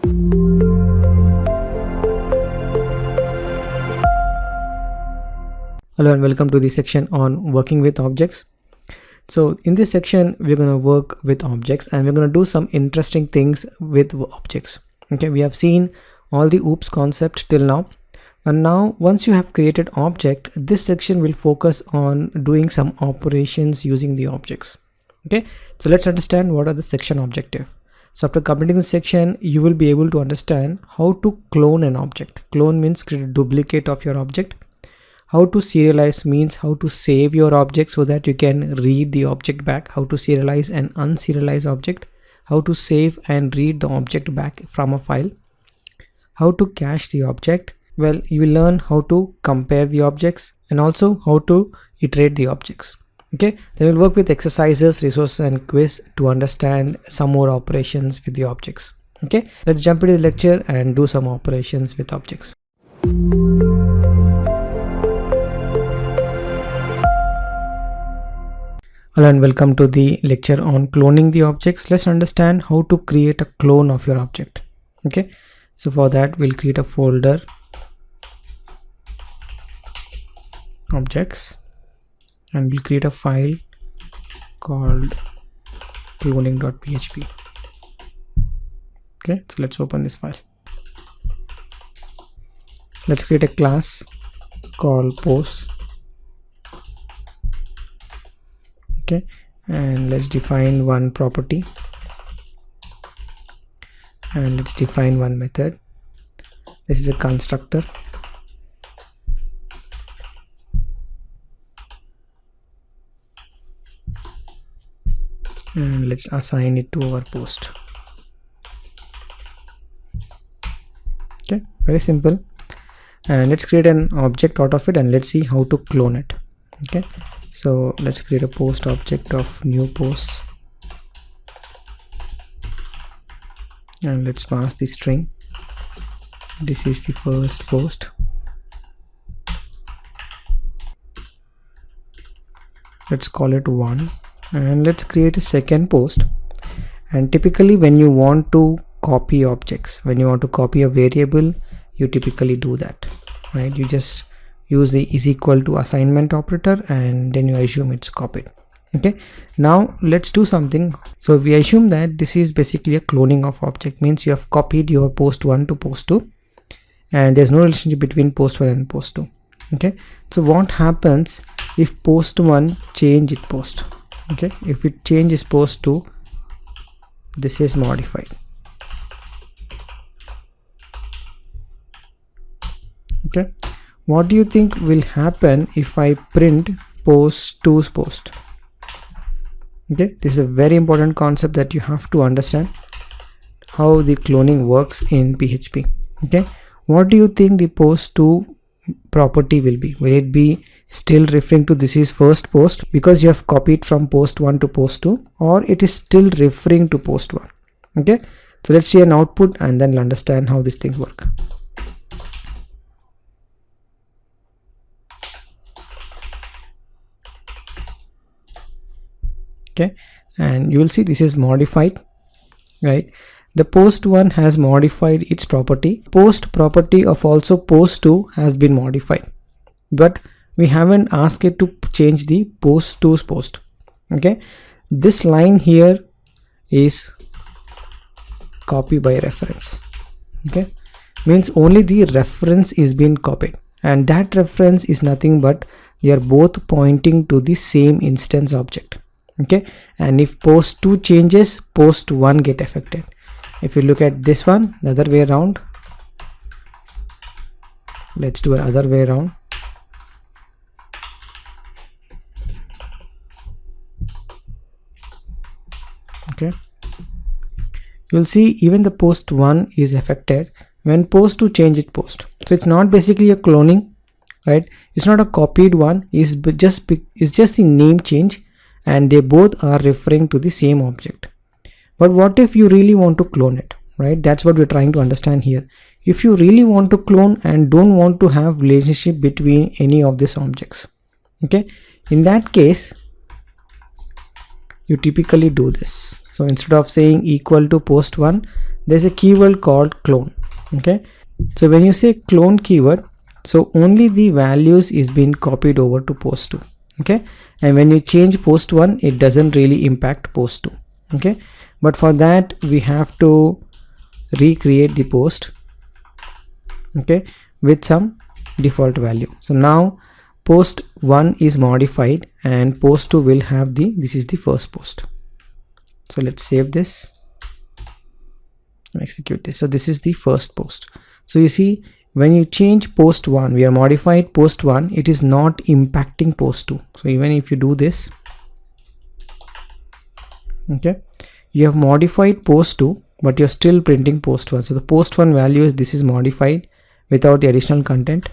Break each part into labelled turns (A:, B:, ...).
A: Hello and welcome to the section on working with objects. So in this section we're going to work with objects and we're going to do some interesting things with objects. Okay, we have seen all the OOPS concept till now, and now once you have created object, this section will focus on doing some operations using the objects. Okay, so let's understand what are the section objective. So after completing the section, you will be able to understand how to clone an object. Clone means create a duplicate of your object. How to serialize means how to save your object so that you can read the object back. How to serialize an unserialized object. How to save and read the object back from a file. How to cache the object. Well, you will learn how to compare the objects and also how to iterate the objects. Okay, then we'll work with exercises, resources and quiz to understand some more operations with the objects. Okay, let's jump into the lecture and do some operations with objects. Hello and welcome to the lecture on cloning the objects. Let's understand how to create a clone of your object. Okay, so for that we'll create a folder, objects, and we'll create a file called cloning.php. Okay, so let's open this file. Let's create a class called post. Okay, and let's define one property and let's define one method. This is a constructor. And let's assign it to our post. Okay, very simple. And let's create an object out of it and let's see how to clone it. Okay, so let's create a post object of new post and let's pass the string. This is the first post. Let's call it 1 and let's create a second post. And typically when you want to copy objects, when you want to copy a variable, you typically do that, right? You just use the is equal to assignment operator and then you assume it's copied. Okay, now let's do something. So we assume that this is basically a cloning of object, means you have copied your post 1 to post 2 and there's no relationship between post 1 and post 2. Okay, so what happens if post 1 change it post? Okay, if it changes post 2, this is modified. Okay, what do you think will happen if I print post 2's post? Okay, this is a very important concept that you have to understand how the cloning works in PHP. Okay, what do you think the post 2 property will be? Will it be still referring to this is first post because you have copied from post 1 to post 2, or it is still referring to post 1? Okay, so let's see an output and then we'll understand how these things work. Okay, and you will see this is modified, right? The post 1 has modified its property. Post property of also post 2 has been modified, but we haven't asked it to change the post 2's post. Okay, this line here is copy by reference. Okay, means only the reference is being copied, and that reference is nothing but they are both pointing to the same instance object. Okay, and if post 2 changes, post 1 get affected. If you look at this one the other way around, let's do another way around. Okay, you'll see even the post 1 is affected when post 2 change it post. So it's not basically a cloning, right? It's not a copied one, it's just the name change and they both are referring to the same object. But what if you really want to clone it, right? That's what we're trying to understand here. If you really want to clone and don't want to have relationship between any of these objects, okay, in that case you typically do this. So instead of saying equal to post 1, there's a keyword called clone. Okay, so when you say clone keyword, so only the values is being copied over to post 2. Okay, and when you change post 1, it doesn't really impact post 2. Okay, but for that we have to recreate the post, okay, with some default value. So now post 1 is modified and post 2 will have this is the first post. So let's save this and execute this. So this is the first post. So you see, when you change post 1, we are modified post 1, it is not impacting post 2. So even if you do this, okay, you have modified post 2, but you're still printing post 1. So the post 1 value is this is modified without the additional content,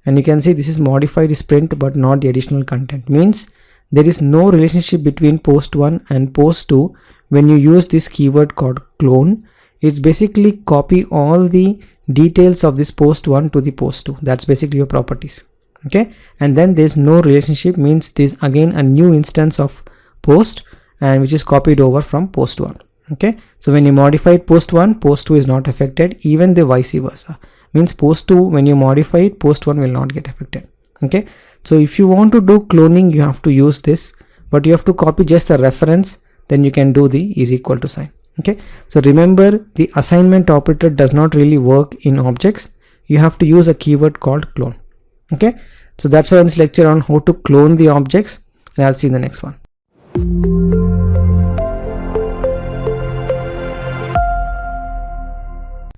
A: and you can see this is modified is print but not the additional content. Means there is no relationship between post 1 and post 2 when you use this keyword called clone. It's basically copy all the details of this post 1 to the post 2. That's basically your properties. Okay, and then there's no relationship, means there's again a new instance of post and which is copied over from post 1. Okay, so when you modified post 1, post 2 is not affected, even the vice versa. Means post 2, when you modify it, post 1 will not get affected. Okay, so if you want to do cloning, you have to use this, but you have to copy just the reference, then you can do the is equal to sign. Okay, so remember, the assignment operator does not really work in objects. You have to use a keyword called clone. Okay, so that's all in this lecture on how to clone the objects, and I'll see you in the next one.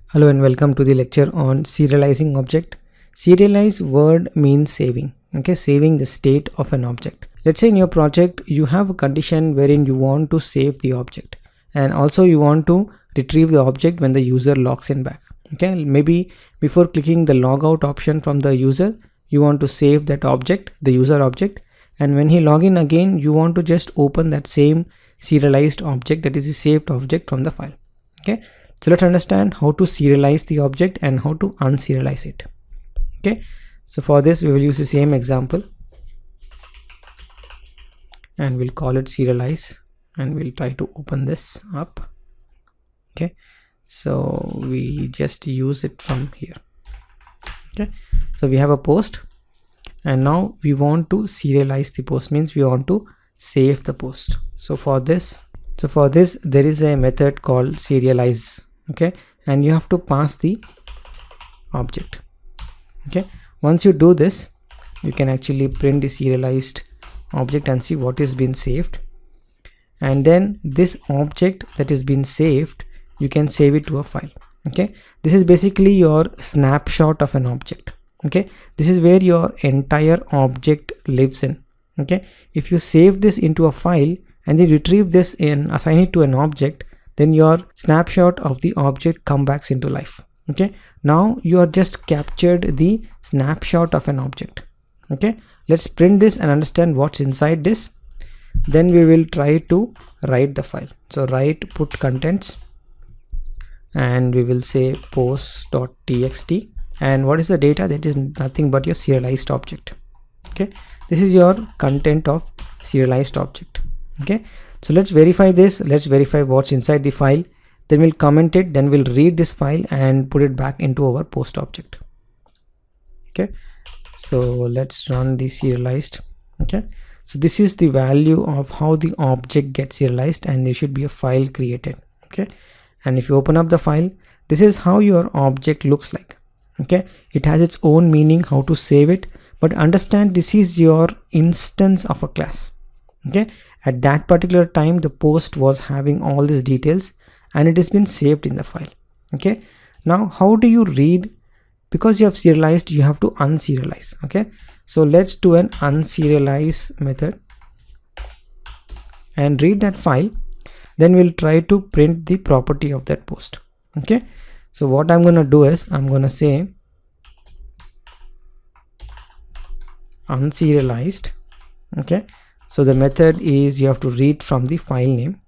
A: Hello and welcome to the lecture on serializing object. Serialize word means saving. Okay, saving the state of an object. Let's say in your project you have a condition wherein you want to save the object, and also you want to retrieve the object when the user logs in back. Okay, maybe before clicking the logout option from the user, you want to save that object, the user object, and when he log in again, you want to just open that same serialized object, that is the saved object, from the file. Okay, so let's understand how to serialize the object and how to unserialize it. Okay, so for this we will use the same example and we'll call it serialize, and we'll try to open this up. Okay, so we just use it from here. Okay, so we have a post and now we want to serialize the post, means we want to save the post. So for this there is a method called serialize. Okay, and you have to pass the object. Okay, once you do this, you can actually print the serialized object and see what is being saved, and then this object that is being saved, you can save it to a file. Okay, this is basically your snapshot of an object. Okay, this is where your entire object lives in. Okay, if you save this into a file and then retrieve this and assign it to an object, then your snapshot of the object comes back into life. Okay, now you are just captured the snapshot of an object. Okay, let's print this and understand what's inside this. Then we will try to write the file. So write put contents, and we will say post.txt, and what is the data? That is nothing but your serialized object. Okay, this is your content of serialized object. Okay, so let's verify this. Let's verify what's inside the file, then we'll comment it, then we'll read this file and put it back into our post object. Okay, so let's run the serialized. Okay, so this is the value of how the object gets serialized, and there should be a file created. Okay, and if you open up the file, this is how your object looks like. Okay, it has its own meaning how to save it, but understand this is your instance of a class. Okay, at that particular time the post was having all these details and it has been saved in the file. Okay, now how do you read? Because you have serialized, you have to unserialize. Okay, so let's do an unserialize method and read that file, then we'll try to print the property of that post. Okay, so what I'm gonna do is I'm gonna say unserialized. Okay, so the method is you have to read from the file name.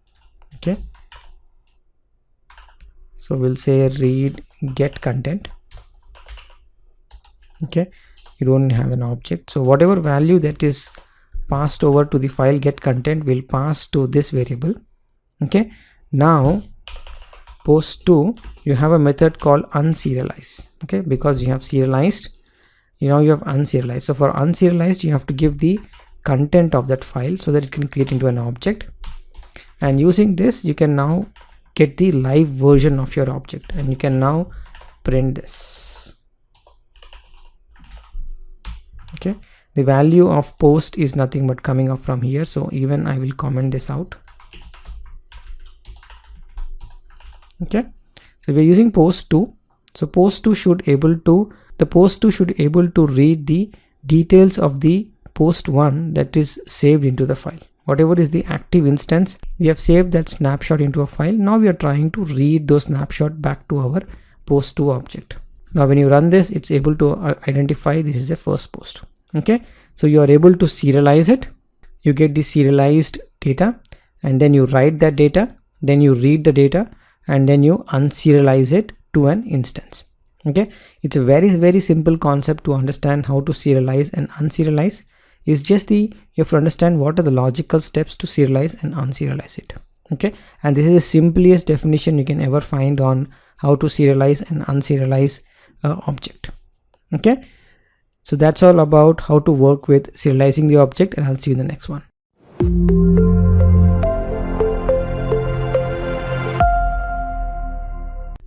A: Okay, so we'll say read get content. Okay, you don't have an object, so whatever value that is passed over to the file get content will pass to this variable. Okay, now post 2, you have a method called unserialize. Okay, because you have serialized, you have unserialized. So for unserialized, you have to give the content of that file so that it can create into an object, and using this you can now get the live version of your object, and you can now print this. Okay, the value of post is nothing but coming up from here, so even I will comment this out. Okay, so we're using post 2. So post 2 should able to read the details of the post 1 that is saved into the file. Whatever is the active instance, we have saved that snapshot into a file. Now we are trying to read those snapshot back to our post 2 object. Now when you run this, it's able to identify this is a first post. Okay, so you are able to serialize it. You get the serialized data, and then you write that data, then you read the data, and then you unserialize it to an instance. Okay, it's a very simple concept to understand how to serialize and unserialize. Is just you have to understand what are the logical steps to serialize and unserialize it. Okay, and this is the simplest definition you can ever find on how to serialize and unserialize object. Okay, so that's all about how to work with serializing the object, and I'll see you in the next one.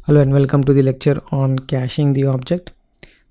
A: Hello and welcome to the lecture on caching the object.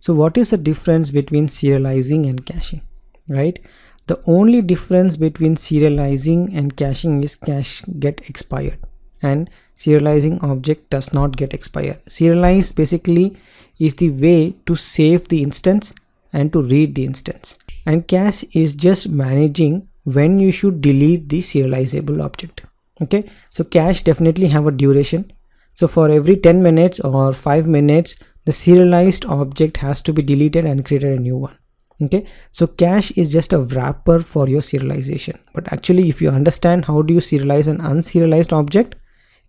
A: So what is the difference between serializing and caching? Right, the only difference between serializing and caching is cache get expired, and serializing object does not get expired. Serialize basically is the way to save the instance and to read the instance, and cache is just managing when you should delete the serializable object. Okay, so cache definitely have a duration. So for every 10 minutes or 5 minutes, the serialized object has to be deleted and created a new one. Okay, so cache is just a wrapper for your serialization, but actually if you understand how do you serialize an unserialized object,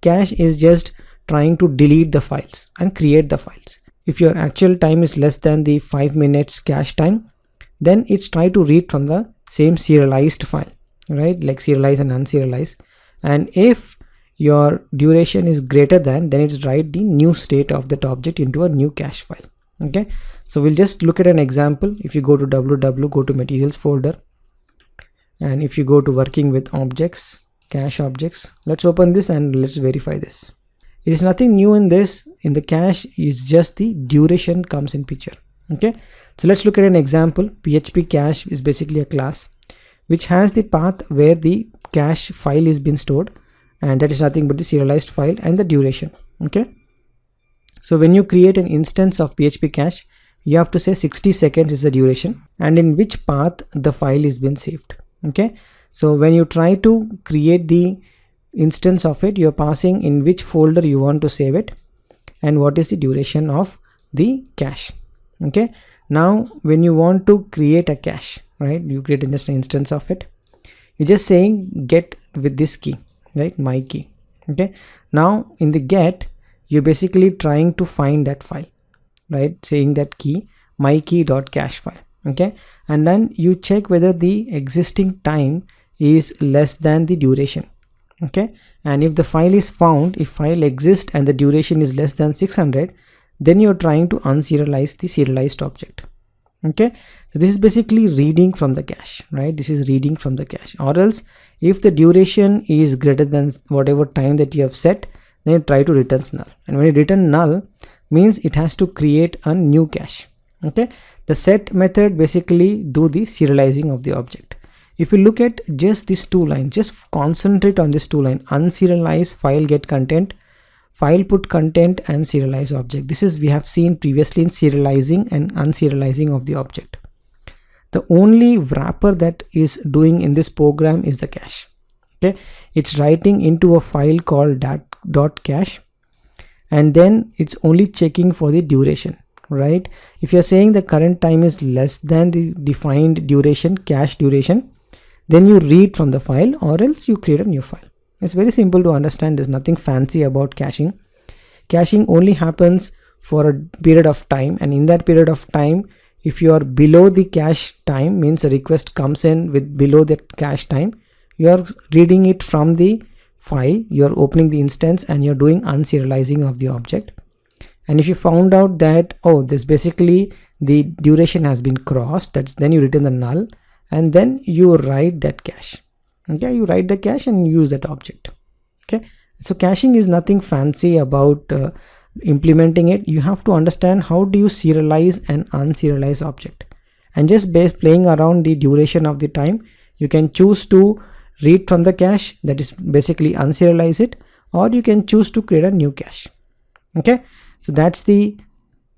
A: cache is just trying to delete the files and create the files. If your actual time is less than the 5 minutes cache time, then it's try to read from the same serialized file, right, like serialize and unserialize. And if your duration is greater than, then it's write the new state of that object into a new cache file. Okay, so we'll just look at an example. If you go to www, go to materials folder, and if you go to working with objects, cache objects, let's open this and let's verify this. It is nothing new in this. In the cache is just the duration comes in picture. Okay, so let's look at an example. PHP cache is basically a class which has the path where the cache file is been stored, and that is nothing but the serialized file and the duration. Okay, so when you create an instance of PHP cache, you have to say 60 seconds is the duration and in which path the file is been saved. Okay, so when you try to create the instance of it, you're passing in which folder you want to save it and what is the duration of the cache. Okay, now when you want to create a cache, right, you create just an instance of it, you're just saying get with this key, right, my key. Okay, now in the get, you're basically trying to find that file, right, saying that key my key.cache file. Okay, and then you check whether the existing time is less than the duration. Okay, and if the file is found, if file exists and the duration is less than 600, then you're trying to unserialize the serialized object. Okay, so this is basically reading from the cache, right, this is reading from the cache. Or else if the duration is greater than whatever time that you have set, then you try to return null, and when you return null means it has to create a new cache. Okay, the set method basically do the serializing of the object. If you look at just these two lines, just concentrate on this two line, unserialize file get content, file put content, and serialize object. This is we have seen previously in serializing and unserializing of the object. The only wrapper that is doing in this program is the cache. Okay, it's writing into a file called .cache, and then it's only checking for the duration, right? If you're saying the current time is less than the defined duration, cache duration, then you read from the file or else you create a new file. It's very simple to understand. There's nothing fancy about caching. Caching only happens for a period of time, and in that period of time, if you are below the cache time, means a request comes in with below that cache time, you are reading it from the file, you're opening the instance and you're doing unserializing of the object. And if you found out that, oh, this basically the duration has been crossed, then you return the null and then you write that cache. Okay, you write the cache and use that object. Okay, so caching is nothing fancy about implementing it. You have to understand how do you serialize an unserialized object, and just playing around the duration of the time, you can choose to read from the cache, that is basically unserialize it, or you can choose to create a new cache. Okay, so that's the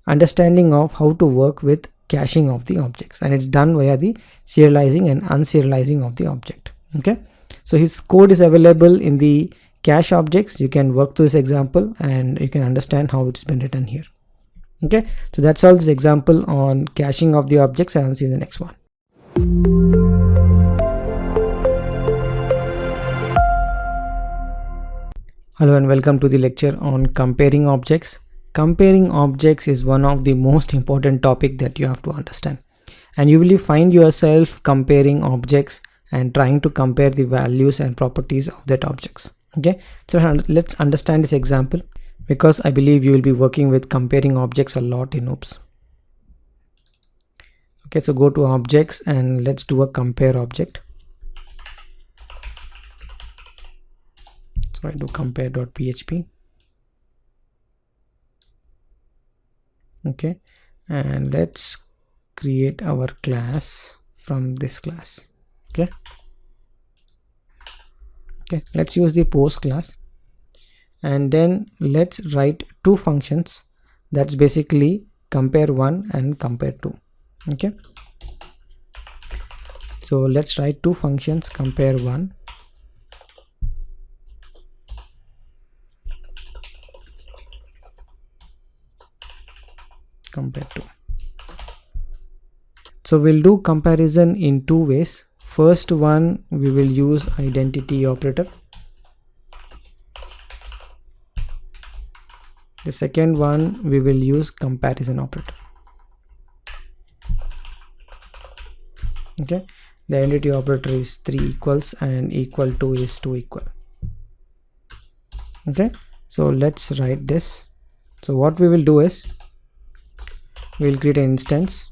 A: understanding of how to work with caching of the objects, and it's done via the serializing and unserializing of the object. Okay, so his code is available in the cache objects. You can work through this example and you can understand how it's been written here. Okay, so that's all this example on caching of the objects, and I'll see you in the next one. Hello and welcome to the lecture on comparing objects. Comparing objects is one of the most important topic that you have to understand, and you will find yourself comparing objects and trying to compare the values and properties of that objects. Okay, so let's understand this example, because I believe you will be working with comparing objects a lot in OOPS. Okay, so go to objects and let's do a compare object. So I do compare.php. Okay, and let's create our class from this class. Okay, let's use the post class, and then let's write two functions, that's basically compare1 and compare2. Okay, so let's write two functions, compare1 compare2. So we'll do comparison in two ways. First one, we will use identity operator. The second one, we will use comparison operator. Okay, the identity operator is 3 equals and equal to is 2 equal. Okay, so let's write this. So what we will do is, we will create an instance.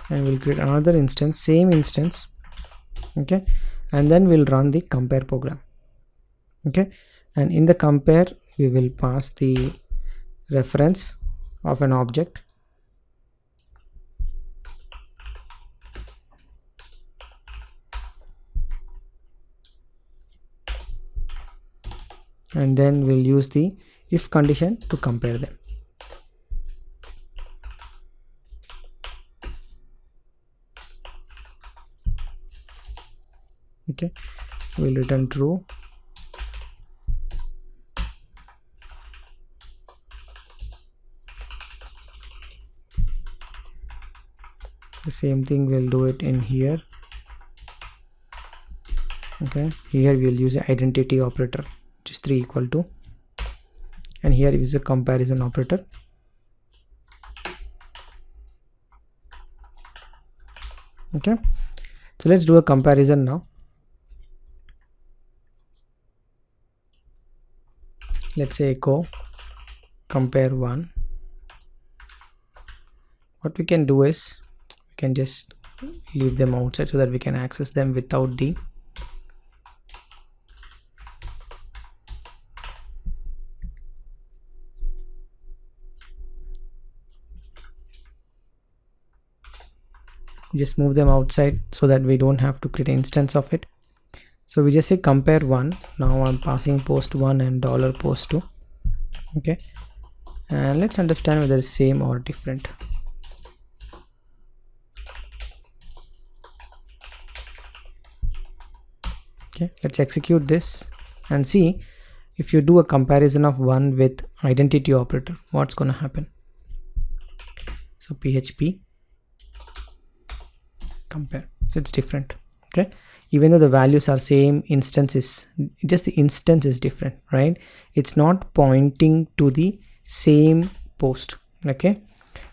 A: And we'll create another instance, same instance. Okay, and then we'll run the compare program. Okay, and in the compare we will pass the reference of an object, and then we'll use the if condition to compare them. Okay, we'll return true. The same thing we'll do it in here. Okay, here we'll use the identity operator, which is 3 equal to, and here is a comparison operator. Okay, so let's do a comparison now. Let's say echo compare1. What we can do is, we can just leave them outside so that we can access them without the just move them outside so that we don't have to create an instance of it. So we just say compare1. Now I'm passing post1 and $post2. Okay, and let's understand whether it's same or different. Okay, let's execute this and see if you do a comparison of 1 with identity operator, what's going to happen. So PHP compare, so it's different. Okay, even though the values are same, instance is just the instance is different, right? It's not pointing to the same post. Okay,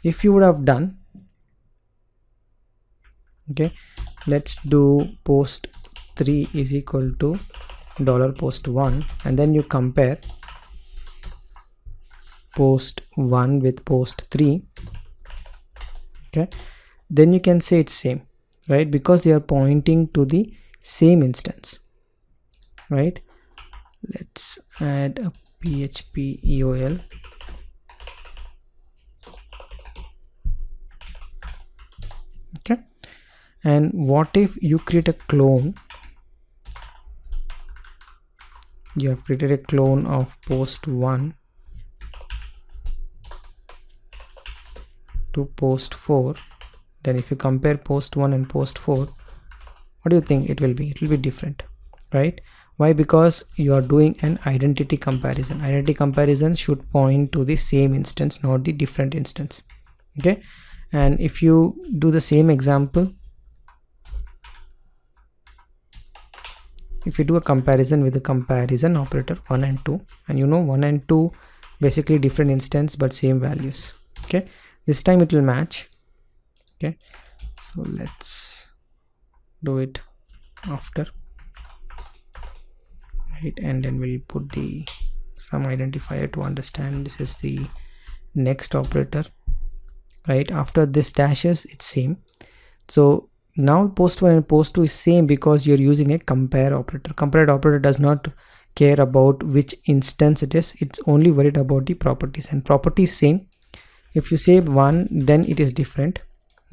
A: if you would have done, okay, let's do post 3 is equal to $post 1, and then you compare post 1 with post 3. Okay, then you can say it's same, right? Because they are pointing to the same instance, right? Let's add a PHP EOL. Okay, and what if you create a clone? You have created a clone of post 1 to post 4. Then if you compare post 1 and post 4, what do you think it will be? It will be different, right? Why? Because you are doing an identity comparison. Identity comparison should point to the same instance, not the different instance. Okay, and if you do the same example, if you do a comparison with the comparison operator 1 and 2, and you know 1 and 2 basically different instance but same values. Okay, this time it will match. Okay, so let's do it after, right? And then we'll put the some identifier to understand this is the next operator, right? After this dashes, it's same. So now post 1 and post 2 is same because you're using a compare operator. Compare operator does not care about which instance it is, it's only worried about the properties, and properties same. If you say 1, then it is different.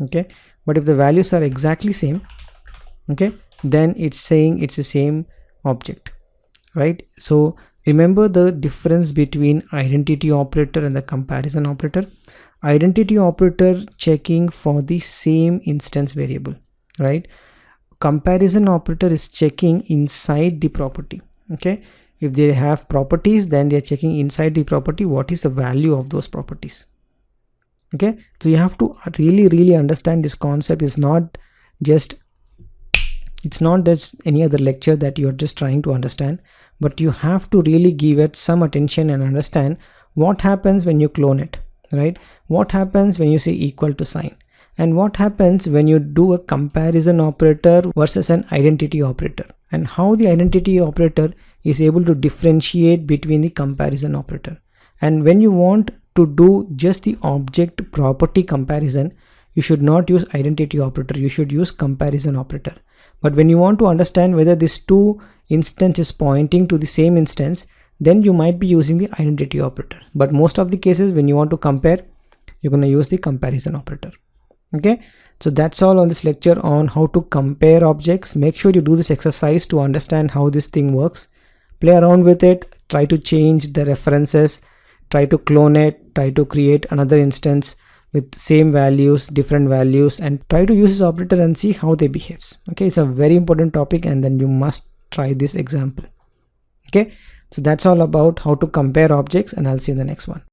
A: Okay, but if the values are exactly same, okay, then it's saying it's the same object, right? So remember the difference between identity operator and the comparison operator. Identity operator checking for the same instance variable, right? Comparison operator is checking inside the property. Okay, if they have properties, then they are checking inside the property what is the value of those properties. Okay, so you have to really understand this concept. It's not just any other lecture that you're just trying to understand, but you have to really give it some attention and understand what happens when you clone it, right? What happens when you say equal to sign, and what happens when you do a comparison operator versus an identity operator, and how the identity operator is able to differentiate between the comparison operator. And when you want to do just the object property comparison, you should not use identity operator, you should use comparison operator. But when you want to understand whether this two instance is pointing to the same instance, then you might be using the identity operator. But most of the cases when you want to compare, you're going to use the comparison operator. Okay, so that's all on this lecture on how to compare objects. Make sure you do this exercise to understand how this thing works. Play around with it, try to change the references, try to clone it, try to create another instance with same values, different values, and try to use this operator and see how they behaves. Okay, it's a very important topic, and then you must try this example. Okay, so that's all about how to compare objects, and I'll see you in the next one.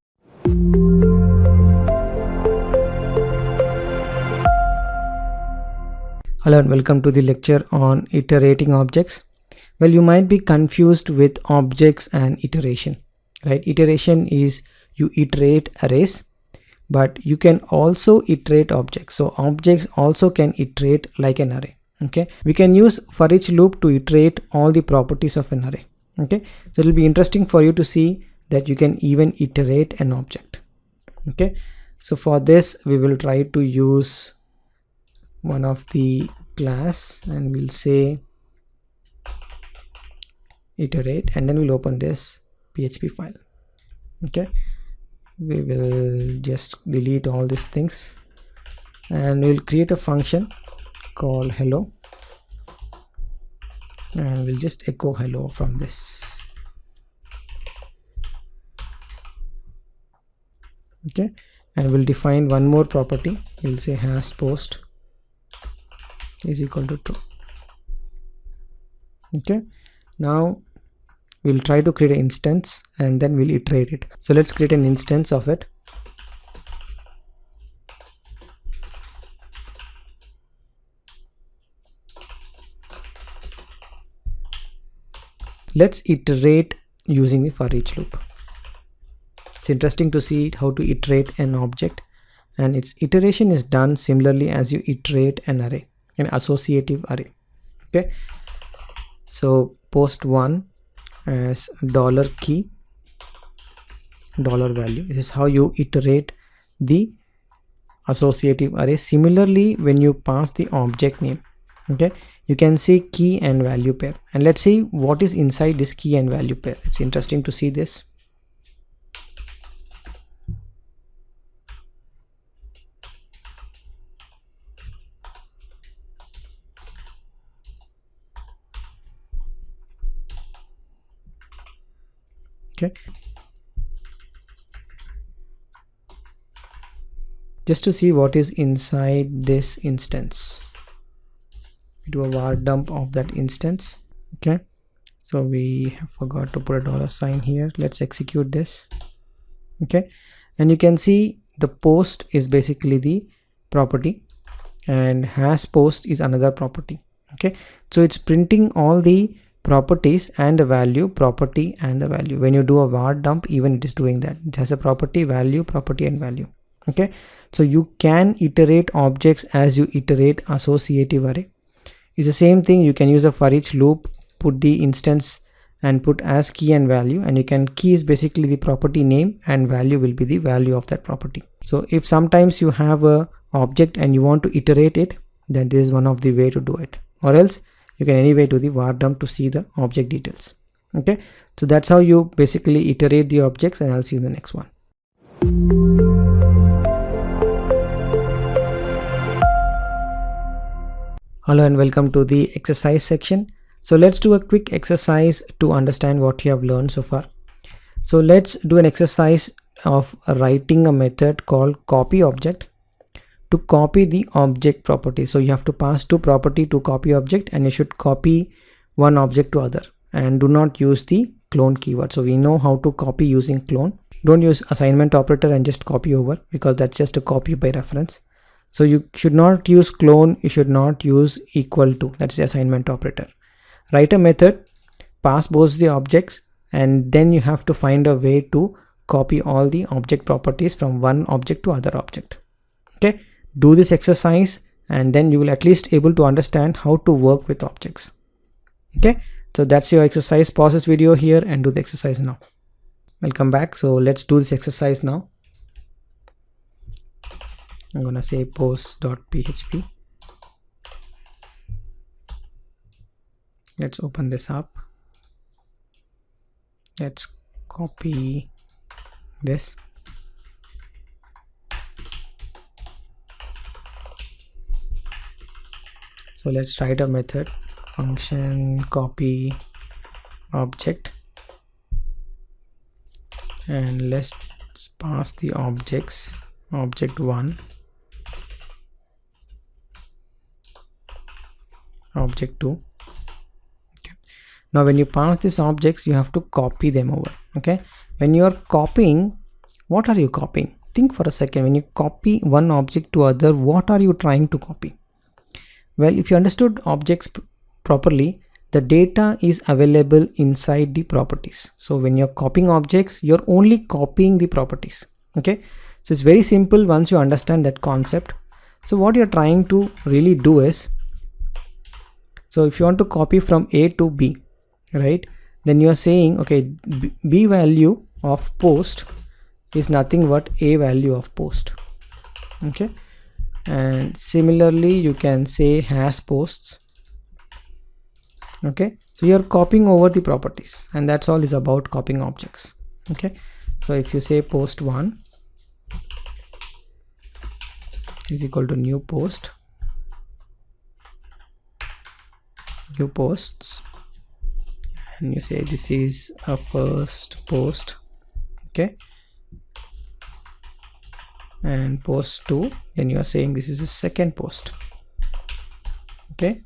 A: Hello and welcome to the lecture on iterating objects. Well, you might be confused with objects and iteration, right? Iteration is you iterate arrays, but you can also iterate objects. So objects also can iterate like an array. Okay, we can use for each loop to iterate all the properties of an array. Okay, so it will be interesting for you to see that you can even iterate an object. Okay, so for this we will try to use one of the class, and we'll say iterate, and then we'll open this PHP file. Okay, we will just delete all these things, and we'll create a function called hello, and we'll just echo hello from this. Okay, and we'll define one more property. We'll say has post is equal to true. Okay, now we'll try to create an instance, and then we'll iterate it. So let's create an instance of it. let's iterate using the for each loop. It's interesting to see how to iterate an object, and its iteration is done similarly as you iterate an array, an associative array. Okay, so post1 as $key $value. This is how you iterate the associative array. Similarly, when you pass the object name, okay, you can see key and value pair, and let's see what is inside this key and value pair. It's interesting to see this. Okay, just to see what is inside this instance, we do a var dump of that instance. Okay, so we forgot to put a $sign here. Let's execute this. Okay, and you can see the post is basically the property and has post is another property. Okay, so it's printing all the properties and the value, property and the value. When you do a var dump, even it is doing that. It has a property, value, property and value. Okay, so you can iterate objects as you iterate associative array. It's the same thing. You can use a for each loop, put the instance and put as key and value, and you can, key is basically the property name and value will be the value of that property. So if sometimes you have a object and you want to iterate it, then this is one of the way to do it, or else you can anyway do the var dump to see the object details. Okay, so that's how you basically iterate the objects, and I'll see you in the next one. Hello and welcome to the exercise section. So let's do a quick exercise to understand what you have learned so far. So let's do an exercise of writing a method called copy object to copy the object property. So you have to pass two property to copy object, and you should copy one object to other, and do not use the clone keyword. So we know how to copy using clone. Don't use assignment operator and just copy over, because that's just a copy by reference. So you should not use clone, you should not use equal to, that's the assignment operator. Write a method, pass both the objects, and then you have to find a way to copy all the object properties from one object to other object. Okay, do this exercise and then you will at least able to understand how to work with objects. Okay, so that's your exercise. Pause this video here and do the exercise now. Welcome back. So let's do this exercise now. I'm gonna say post.php. Let's open this up. Let's copy this. So let's write a method, function copy object, and let's pass the objects, object1, object2. Okay, now when you pass these objects, you have to copy them over. Okay, when you are copying, what are you copying? Think for a second. When you copy one object to other, what are you trying to copy? Well, if you understood objects properly, the data is available inside the properties. So when you're copying objects, you're only copying the properties. Okay, so it's very simple once you understand that concept. So what you're trying to really do is, so if you want to copy from A to B, right, then you are saying, okay, B value of post is nothing but A value of post. Okay, and similarly you can say has posts. Okay, so you're copying over the properties, and that's all is about copying objects. Okay, so if you say post1 is equal to new post, new posts, and you say this is a first post. Okay, and post2, then you are saying this is a second post. Okay,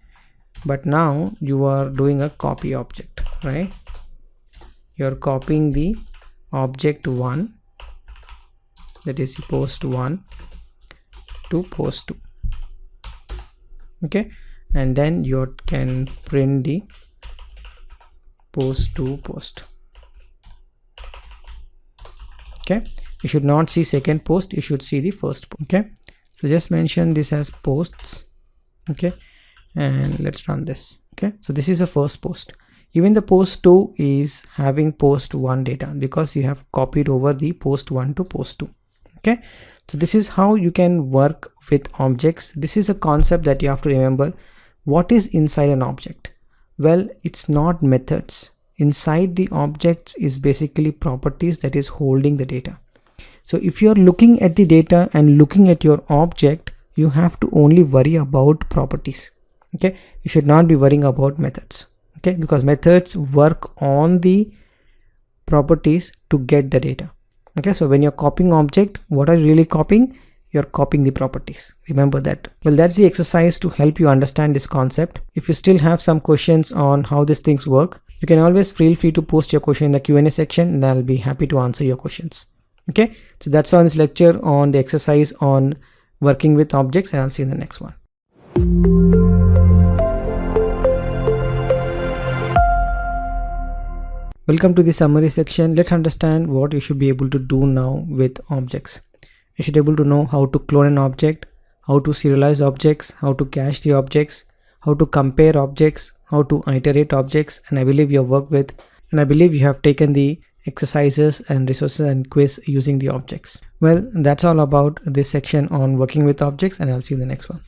A: but now you are doing a copy object, right? You're copying the object 1, that is post1, to post2. Okay, and then you can print the post to post. Okay, you should not see second post, you should see the first post. Okay, so just mention this as posts. Okay, and let's run this. Okay, so this is a first post. Even the post 2 is having post 1 data because you have copied over the post 1 to post 2. Okay, so this is how you can work with objects. This is a concept that you have to remember. What is inside an object? Well, it's not methods. Inside the objects is basically properties that is holding the data. So if you're looking at the data and looking at your object, you have to only worry about properties. Okay, you should not be worrying about methods. Okay, because methods work on the properties to get the data. Okay, so when you're copying object, what are you really copying? You're copying the properties. Remember that. Well, that's the exercise to help you understand this concept. If you still have some questions on how these things work, you can always feel free to post your question in the Q&A section and I'll be happy to answer your questions. Okay, so that's all in this lecture on the exercise on working with objects, and I'll see you in the next one. Welcome to the summary section. Let's understand what you should be able to do now with objects. You should be able to know how to clone an object, how to serialize objects, how to cache the objects, how to compare objects, how to iterate objects, and I believe you have taken the exercises and resources and quiz using the objects. Well, that's all about this section on working with objects, and I'll see you in the next one.